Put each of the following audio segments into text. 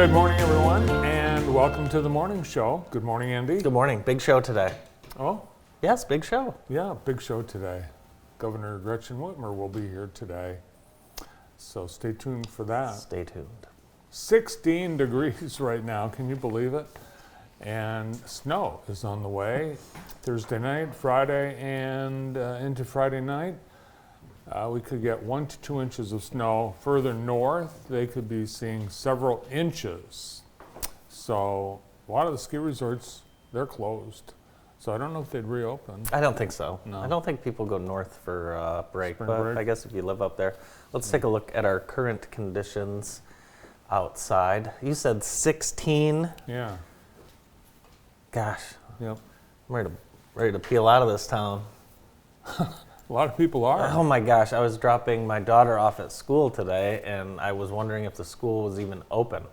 Good morning, everyone, and welcome to the morning show. Good morning, Andy. Good morning. Big show today. Oh, Yes, big show. yeah, big show today. Governor Gretchen Whitmer will be here today, so stay tuned for that. Stay tuned. 16 degrees right now, can you believe it? And snow is on the way Thursday night, Friday, and into Friday night. We could get 1 to 2 inches of snow. Further north, they could be seeing several inches. So a lot of the ski resorts, they're closed. So I don't know if they'd reopen. I don't think so. No. I don't think people go north for break, Spring but break? I guess if you live up there. Let's take a look at our current conditions outside. You said 16. Yeah, Gosh, yep. I'm ready to peel out of this town. A lot of people are. Oh my gosh, I was dropping my daughter off at school today, and I was wondering if the school was even open.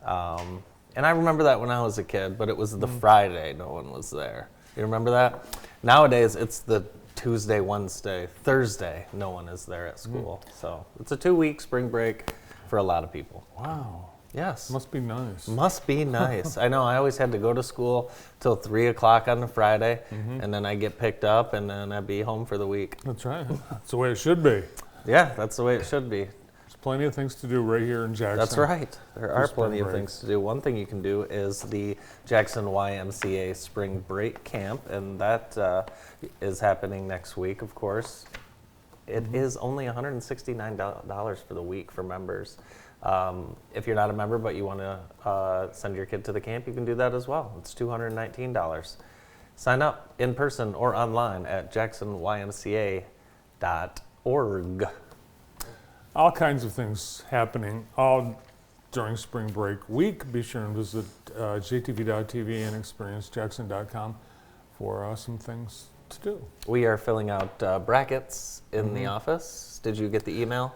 And I remember that when I was a kid, but it was the Friday no one was there. You remember that? Nowadays, it's the Tuesday, Wednesday, Thursday no one is there at school. So it's a 2-week spring break for a lot of people. Wow, Yes. must be nice. Must be nice. I know, I always had to go to school till 3 o'clock on a Friday, and then I'd get picked up, and then I'd be home for the week. That's right. That's the way it should be. Yeah, that's the way it should be. There's plenty of things to do right here in Jackson. That's right. There are spring plenty of break. things to do. One thing you can do is the Jackson YMCA Spring Break Camp, and that is happening next week, of course. It is only $169 for the week for members. If you're not a member but you want to send your kid to the camp, you can do that as well. It's $219. Sign up in person or online at jacksonymca.org. All kinds of things happening all during spring break week. Be sure and visit jtv.tv and experiencejackson.com for some things to do. We are filling out brackets in the office. Did you get the email?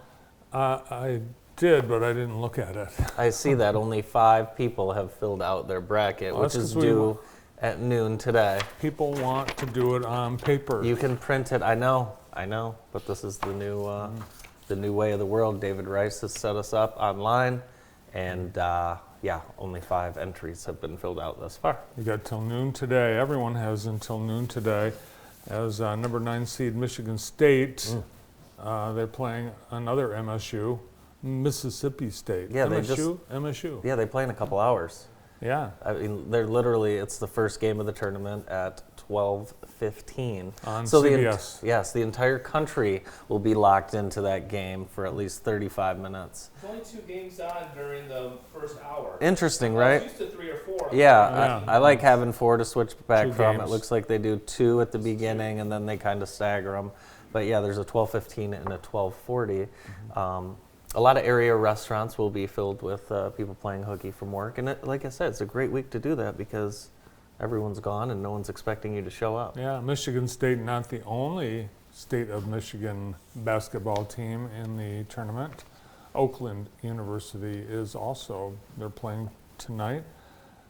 I did, but I didn't look at it. I see that only 5 people have filled out their bracket, Well, which that's is 'cause we due want- at noon today. People want to do it on paper. You can print it. I know, but this is the new way of the world. David Rice has set us up online, and only 5 entries have been filled out thus far. You got till noon today. Everyone has until noon today. As number 9 seed Michigan State, they're playing another MSU, Mississippi State. Yeah, they MSU. Yeah, they play in a couple hours. Yeah. I mean, it's the first game of the tournament at 12:15. On so CBS. The entire country will be locked into that game for at least 35 minutes. There's only 2 games on during the first hour. Interesting, I right? was used to 3 or 4. Yeah. I like having 4 to switch back 2 from. games. It looks like they do 2 at the beginning, and then they kind of stagger them. But yeah, there's a 12:15 and a 12:40. A lot of area restaurants will be filled with people playing hooky from work. And like I said, it's a great week to do that because everyone's gone and no one's expecting you to show up. Yeah, Michigan State, not the only state of Michigan basketball team in the tournament. Oakland University is also, they're playing tonight.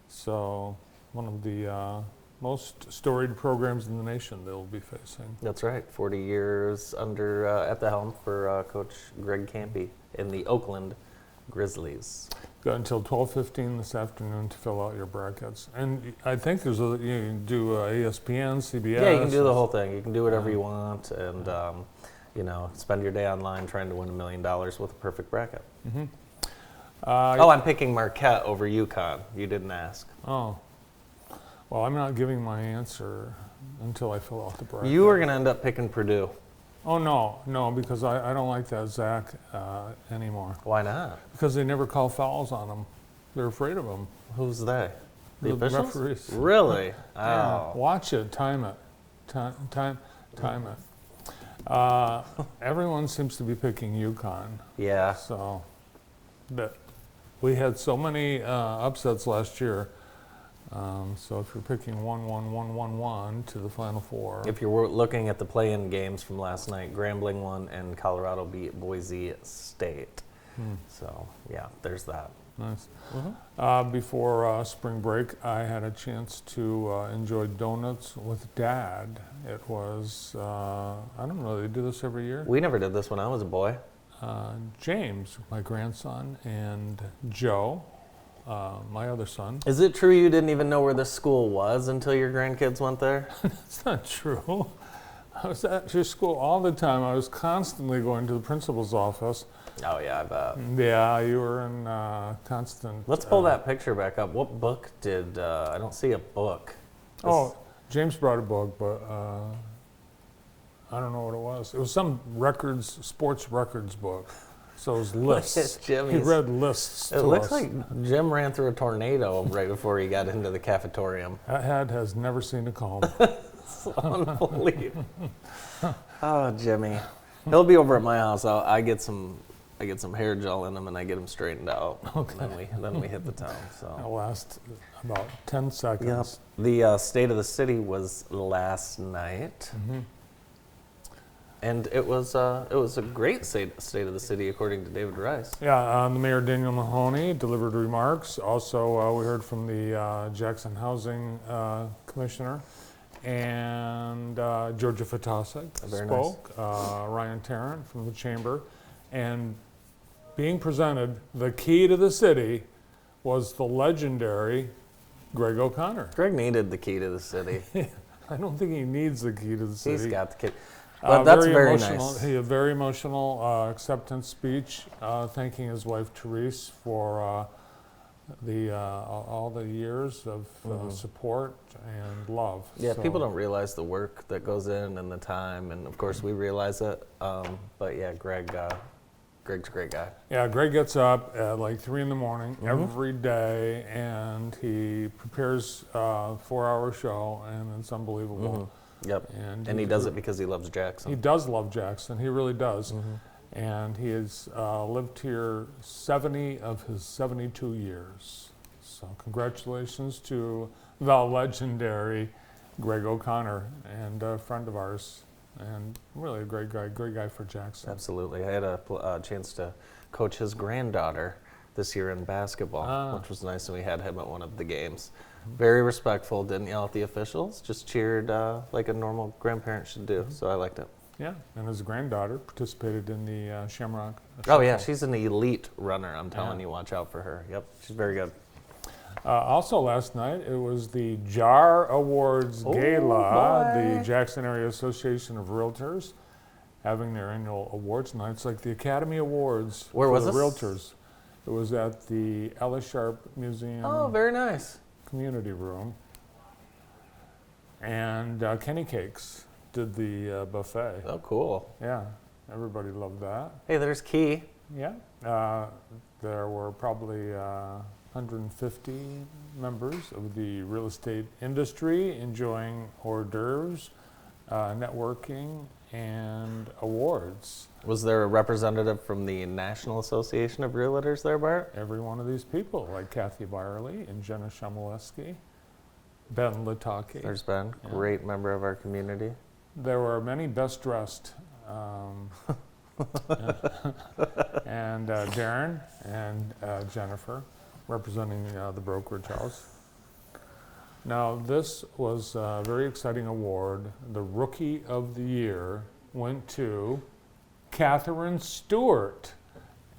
So one of the most storied programs in the nation they'll be facing. That's right. 40 years under at the helm for Coach Greg Campy in the Oakland Grizzlies. Got until 12:15 this afternoon to fill out your brackets. And I think you can do ESPN, CBS. Yeah, you can do the whole thing. You can do whatever you want and, spend your day online trying to win $1 million with a perfect bracket. I'm picking Marquette over UConn. You didn't ask. Oh. Well, I'm not giving my answer until I fill out the bracket. You were going to end up picking Purdue. Oh, no, because I don't like that Zach anymore. Why not? Because they never call fouls on him. They're afraid of him. Who's they? The The officials? referees. Really? Yeah, Oh. watch it, time it. Time it. Everyone seems to be picking UConn. Yeah. So, but we had so many upsets last year. So if you're picking 1-1-1-1-1 to the Final Four. If you're looking at the play-in games from last night, Grambling won and Colorado beat Boise State. So, yeah, there's that. Nice. Before spring break, I had a chance to enjoy donuts with Dad. It was, I don't know, they do this every year. We never did this when I was a boy. James, my grandson, and Joe, my other son. Is it true you didn't even know where the school was until your grandkids went there? It's not true. I was at your school all the time. I was constantly going to the principal's office. Oh yeah, I bet. Yeah, you were in constant. Let's pull that picture back up. What book did, I don't see a book. Oh, James brought a book, but I don't know what it was. It was some sports records book. So it was lists. He Jimmy's. read lists. It to looks us. like Jim ran through a tornado right before he got into the cafetorium. That head has never seen a comb. It's unbelievable. Oh, Jimmy. He'll be over at my house. I get some hair gel in him and I get him straightened out. Okay. Then we hit the town. So. It'll last about 10 seconds. Yep. The State of the City was last night, and it was a great state of the city according to David Rice. Yeah, the Mayor Daniel Mahoney delivered remarks. Also, we heard from the Jackson Housing Commissioner, and Georgia Fatasic Very spoke. Ryan Tarrant from the Chamber, and being presented, the key to the city was the legendary Greg O'Connor. Greg needed the key to the city. I don't think he needs the key to the city. He's got the key. But that's very nice. He had a very emotional acceptance speech, thanking his wife Therese for all the years of support and love. Yeah, So, people don't realize the work that goes in and the time, and of course we realize it. But yeah, Greg's a great guy. Yeah, Greg gets up at like 3 in the morning every day, and he prepares a 4-hour show, and it's unbelievable. Yep. And he does it because he loves Jackson. He does love Jackson. He really does. And he has lived here 70 of his 72 years. So congratulations to the legendary Greg O'Connor, and a friend of ours, and really a great guy for Jackson. Absolutely. I had a chance to coach his granddaughter this year in basketball, which was nice, and we had him at one of the games. Very respectful, didn't yell at the officials, just cheered like a normal grandparent should do, so I liked it. Yeah, and his granddaughter participated in the Shamrock. Oh yeah, Shuffle. she's an elite runner, I'm telling Yeah. you, watch out for her. Yep, she's very good. Also last night, it was the JAR Awards Gala, boy. the Jackson Area Association of Realtors, having their annual awards night. It's like the Academy Awards Where for was the this? realtors. It was at the Ellis Sharp Museum Oh, very nice. Community Room. And Kenny Cakes did the buffet. Oh, cool. Yeah, everybody loved that. Hey, there's Key. Yeah, there were probably 150 members of the real estate industry enjoying hors d'oeuvres, networking, and awards. Was there a representative from the National Association of Realtors there, Bart? Every one of these people, like Kathy Byerly and Jenna Shimoleski, Ben Lataki. There's Ben, Yeah. great member of our community. There were many best dressed. And Darren and Jennifer representing the brokerage house. Now, this was a very exciting award. The Rookie of the Year went to Catherine Stewart.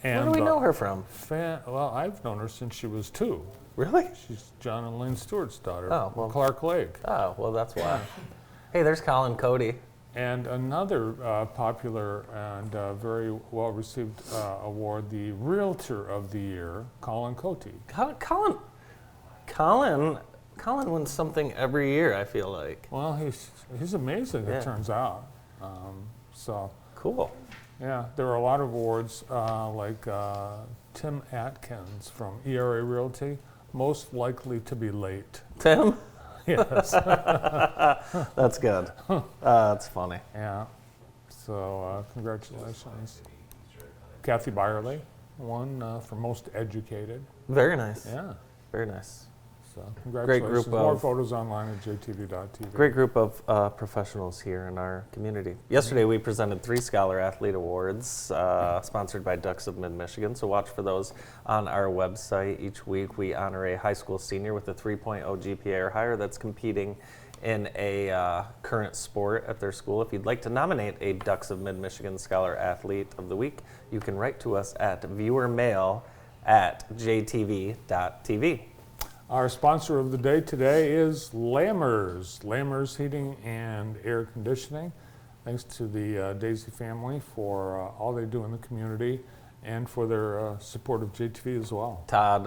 Where do we know her from? Well, I've known her since she was 2. Really? She's John and Lynn Stewart's daughter, Oh, well. Clark Lake. Oh, well, that's why. Hey, there's Colin Cody. And another popular and very well-received award, the Realtor of the Year, Colin Cote. Colin wins something every year, I feel like. Well, he's amazing, Yeah. it turns out. So, Cool. yeah, there were a lot of awards, like Tim Atkins from ERA Realty, most likely to be late. Tim? Yes, That's good. That's funny. yeah. So, congratulations. Kathy Byerly won for most educated. Very nice. Yeah. Very nice. So congratulations. group More of- photos online at jtv.tv. Great group of professionals here in our community. Yesterday we presented 3 Scholar Athlete Awards sponsored by Ducks of Mid-Michigan, so watch for those on our website. Each week we honor a high school senior with a 3.0 GPA or higher that's competing in a current sport at their school. If you'd like to nominate a Ducks of Mid-Michigan Scholar Athlete of the Week, you can write to us at viewermail at jtv.tv. Our sponsor of the day today is Lammers, Lammers Heating and Air Conditioning. Thanks to the Daisy family for all they do in the community and for their support of JTV as well. Todd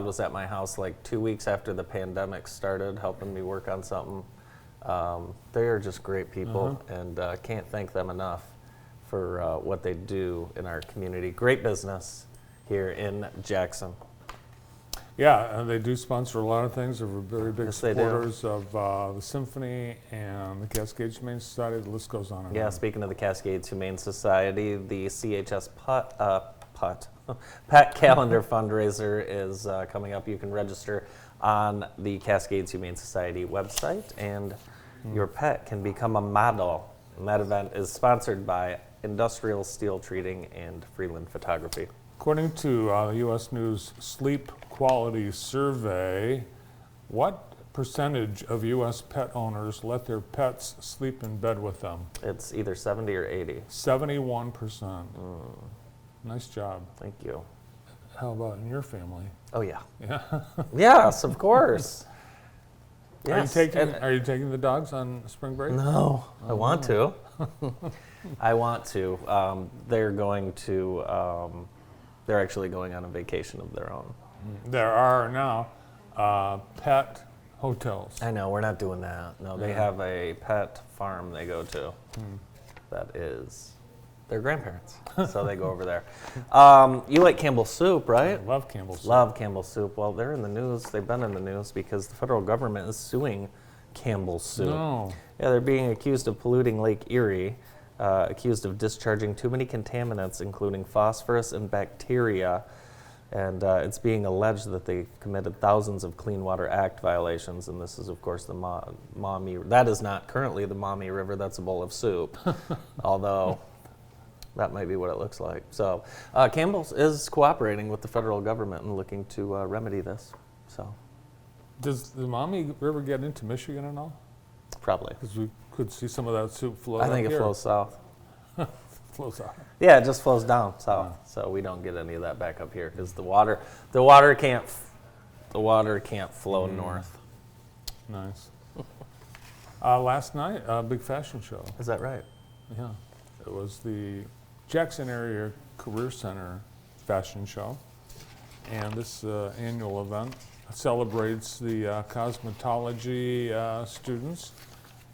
was at my house like 2 weeks after the pandemic started, helping me work on something. They are just great people, and can't thank them enough for what they do in our community. Great business here in Jackson. Yeah, they do sponsor a lot of things. They're very big Yes, they do. supporters of the Symphony and the Cascades Humane Society. The list goes on and Yeah, on. speaking of the Cascades Humane Society, the CHS Pet Calendar fundraiser is coming up. You can register on the Cascades Humane Society website, and your pet can become a model. And that event is sponsored by Industrial Steel Treating and Freeland Photography. According to the U.S. News Sleep Quality Survey, what percentage of U.S. pet owners let their pets sleep in bed with them? It's either 70 or 80. 71%. Nice job. Thank you. How about in your family? Oh, yeah. Yeah. Yes, of course. Yes. Are you taking the dogs on spring break? No, I want to. I want to. They're going to. They're actually going on a vacation of their own. There are now pet hotels. I know, we're not doing that. No, they have a pet farm they go to. That is their grandparents. So they go over there. You like Campbell's soup, right? I love Campbell's soup. Love Campbell's soup. Well, they're in the news. They've been in the news because the federal government is suing Campbell's soup. No. Yeah, they're being accused of polluting Lake Erie, accused of discharging too many contaminants, including phosphorus and bacteria. And it's being alleged that they committed thousands of Clean Water Act violations. And this is, of course, the Maumee. That is not currently the Maumee River. That's a bowl of soup. Although that might be what it looks like. So Campbell's is cooperating with the federal government and looking to remedy this. So Does the Maumee River get into Michigan and all? probably. Because we could see some of that soup flow I up think it here. flows south. Flows out. Yeah, it just flows down south, so we don't get any of that back up here because the water can't flow north. Nice. Last night, a big fashion show. Is that right? Yeah. It was the Jackson Area Career Center fashion show. And this annual event celebrates the cosmetology students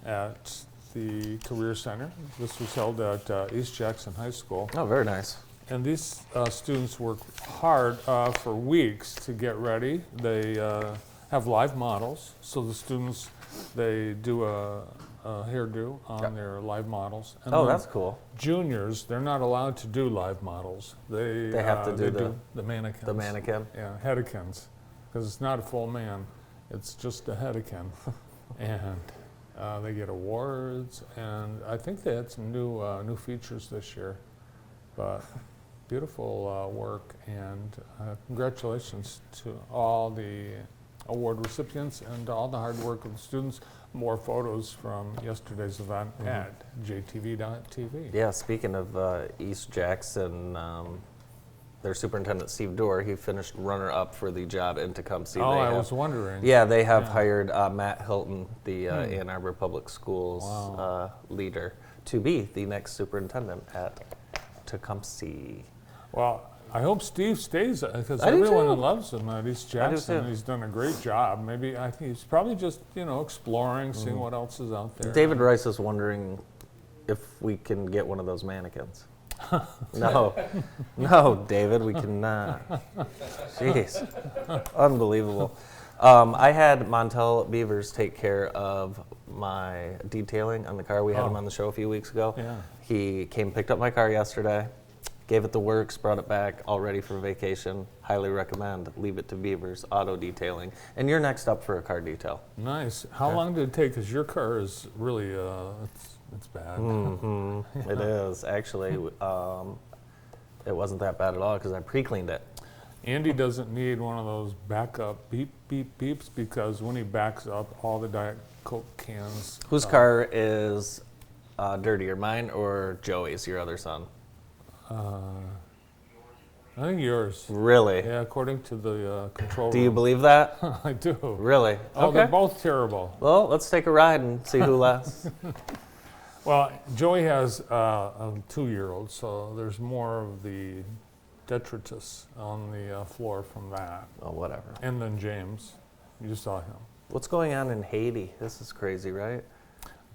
at the Career Center. This was held at East Jackson High School. Oh, very nice. And these students work hard for weeks to get ready. They have live models, so the students, they do a hairdo on their live models. And Oh, then that's cool. juniors, they're not allowed to do live models. They have to do the mannequins. The mannequin. Yeah, headikins, because it's not a full man, it's just a headikin. And they get awards, and I think they had some new features this year. But beautiful work, and congratulations to all the award recipients and all the hard work of the students. More photos from yesterday's event at jtv.tv. Yeah, speaking of East Jackson, their superintendent, Steve Dorr, he finished runner-up for the job in Tecumseh. Oh, They I have- was wondering. Yeah, they have Yeah. hired Matt Hilton, the Ann Arbor Public Schools Wow. leader, to be the next superintendent at Tecumseh. Well, I hope Steve stays because I do everyone too. loves him at East Jackson. too. He's done a great job. Maybe I think he's probably just exploring, seeing what else is out there. David Rice is wondering if we can get one of those mannequins. No, David, we cannot. Jeez, unbelievable. I had Montel Beavers take care of my detailing on the car. We had him Oh. on the show a few weeks ago. Yeah. He came, picked up my car yesterday, gave it the works, brought it back, all ready for vacation. Highly recommend. Leave it to Beavers Auto Detailing. And you're next up for a car detail. Nice. How long did it take? Because your car is really it's bad. It is actually. It wasn't that bad at all because I pre-cleaned it. Andy doesn't need one of those backup beep beep beeps because when he backs up, all the Diet Coke cans. Whose car is dirtier, mine or Joey's, your other son? I think yours. Really? Yeah, according to the control Do you room. believe that? I do. Really? Oh, they're both terrible. Well, let's take a ride and see who lasts. Well, Joey has a 2-year-old, so there's more of the detritus on the floor from that. Oh, whatever. And then James, you saw him. What's going on in Haiti? This is crazy, right?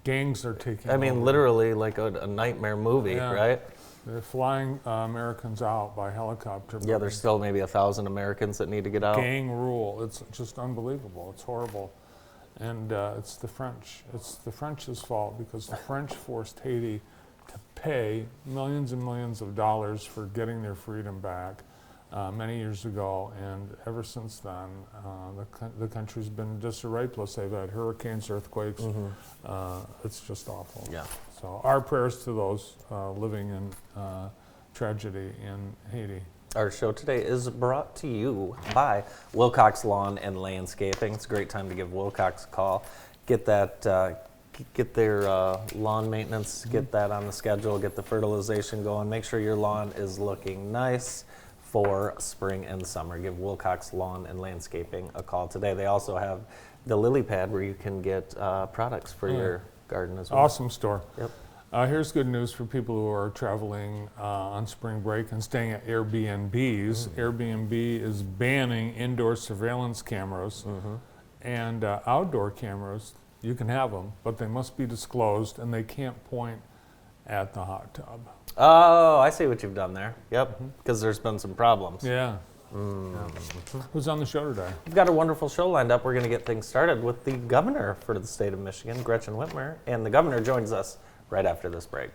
Gangs are taking I mean, over. literally like a nightmare movie, Yeah. right? They're flying Americans out by helicopter. Yeah, there's still maybe 1,000 Americans that need to get out. gang rule. It's just unbelievable. It's horrible. And it's the French. It's the French's fault because the French forced Haiti to pay millions and millions of dollars for getting their freedom back many years ago. And ever since then, the country's been in disarray. Plus, they've had hurricanes, earthquakes. It's just awful. Yeah. So our prayers to those living in tragedy in Haiti. Our show today is brought to you by Wilcox Lawn and Landscaping. It's a great time to give Wilcox a call. Get that, get their lawn maintenance, get that on the schedule, get the fertilization going. Make sure your lawn is looking nice for spring and summer. Give Wilcox Lawn and Landscaping a call today. They also have the lily pad where you can get products for your garden as well. Awesome store. Yep. Here's good news for people who are traveling on spring break and staying at Airbnbs. Airbnb is banning indoor surveillance cameras and outdoor cameras. You can have them, but they must be disclosed and they can't point at the hot tub. Oh, I see what you've done there. Yep, because there's been some problems. Yeah. Who's on the show today? We've got a wonderful show lined up. We're going to get things started with the governor for the state of Michigan, Gretchen Whitmer, and the governor joins us right after this break.